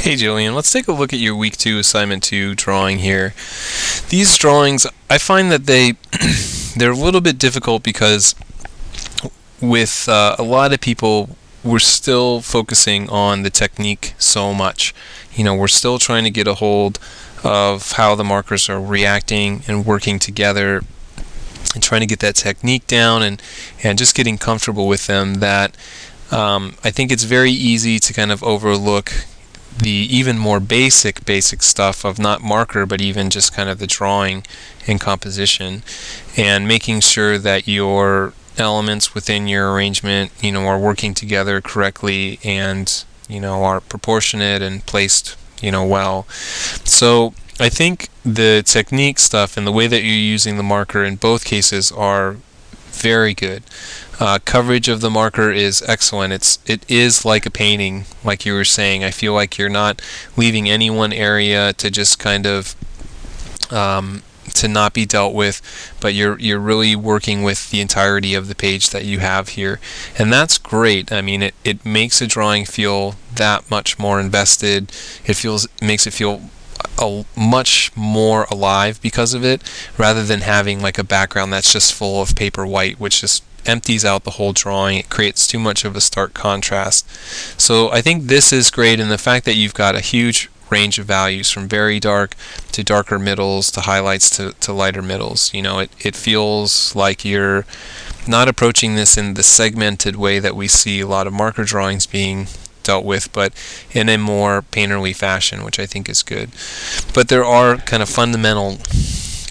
Hey Jillian, let's take a look at your week 2 assignment 2 drawing here. These drawings, I find that they're a little bit difficult because with a lot of people, we're still focusing on the technique so much. We're still trying to get a hold of how the markers are reacting and working together and trying to get that technique down and just getting comfortable with them, that I think it's very easy to kind of overlook the even more basic stuff of not marker but even just kind of the drawing and composition, and making sure that your elements within your arrangement are working together correctly and are proportionate and placed well. So I think the technique stuff and the way that you're using the marker in both cases are very good. Coverage of the marker is excellent. It is like a painting, like you were saying. I feel like you're not leaving any one area to just kind of to not be dealt with, but you're really working with the entirety of the page that you have here, and that's great. I mean, it makes a drawing feel that much more invested. Makes it feel much more alive because of it, rather than having like a background that's just full of paper white, which just empties out the whole drawing. It creates too much of a stark contrast. So I think this is great, and the fact that you've got a huge range of values from very dark to darker middles to highlights to lighter middles. It feels like you're not approaching this in the segmented way that we see a lot of marker drawings being dealt with, but in a more painterly fashion, which I think is good. But there are kind of fundamental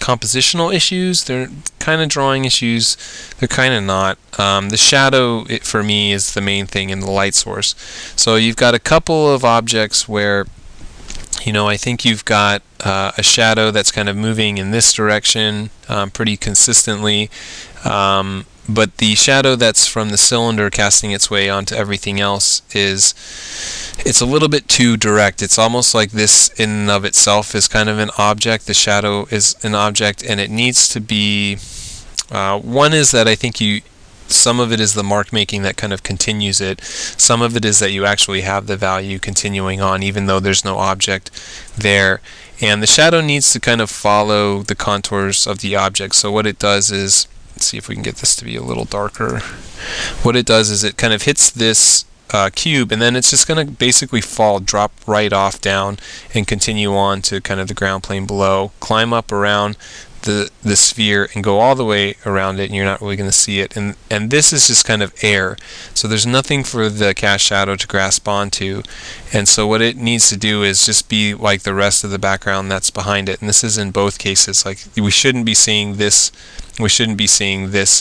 compositional issues. They're kind of drawing issues. They're kind of not. The shadow, for me, is the main thing in the light source. So you've got a couple of objects where I think you've got a shadow that's kind of moving in this direction pretty consistently, but the shadow that's from the cylinder casting its way onto everything else it's a little bit too direct. It's almost like this in and of itself is kind of an object. The shadow is an object, and it needs to be one is that I think some of it is the mark making that kind of continues it. Some of it is that you actually have the value continuing on even though there's no object there. And the shadow needs to kind of follow the contours of the object. So what it does is, let's see if we can get this to be a little darker. What it does is it kind of hits this cube, and then it's just going to basically drop right off down and continue on to kind of the ground plane below, climb up around the sphere and go all the way around it, and you're not really going to see it. And this is just kind of air, so there's nothing for the cast shadow to grasp onto, and so what it needs to do is just be like the rest of the background that's behind it. And this is in both cases. Like, we shouldn't be seeing this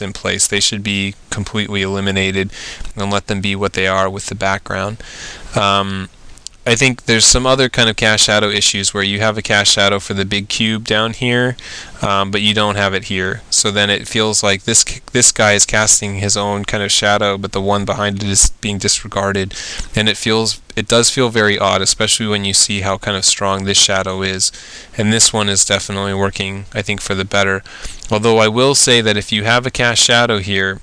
in place. They should be completely eliminated and let them be what they are with the background. I think there's some other kind of cast shadow issues where you have a cast shadow for the big cube down here, but you don't have it here. So then it feels like this guy is casting his own kind of shadow, but the one behind it is being disregarded, and it does feel very odd, especially when you see how kind of strong this shadow is. And this one is definitely working, I think, for the better. Although I will say that if you have a cast shadow here,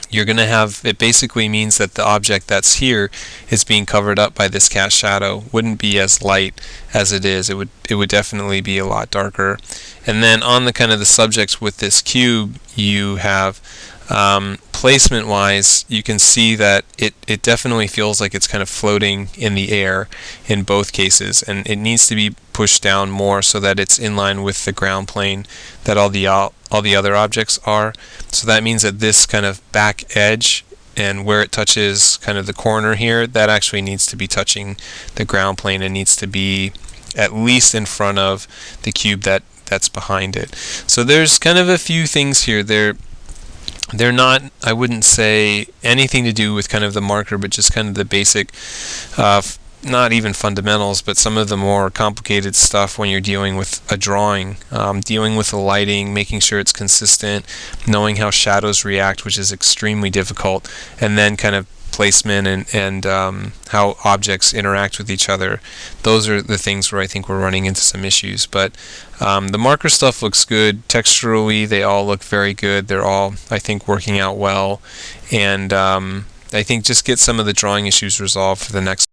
you're going to have, it basically means that the object that's here is being covered up by this cast shadow. Wouldn't be as light as it is. It would definitely be a lot darker. And then on the kind of the subjects with this cube, you have placement wise, you can see that it definitely feels like it's kind of floating in the air in both cases, and it needs to be pushed down more so that it's in line with the ground plane that all the other objects are. So that means that this kind of back edge and where it touches kind of the corner here, that actually needs to be touching the ground plane and needs to be at least in front of the cube that's behind it. So there's kind of a few things here. They're not, I wouldn't say, anything to do with kind of the marker, but just kind of the basic, not even fundamentals, but some of the more complicated stuff when you're dealing with a drawing, dealing with the lighting, making sure it's consistent, knowing how shadows react, which is extremely difficult, and then kind of placement and how objects interact with each other. Those are the things where I think we're running into some issues. But the marker stuff looks good. Texturally, they all look very good. They're all, I think, working out well. And I think just get some of the drawing issues resolved for the next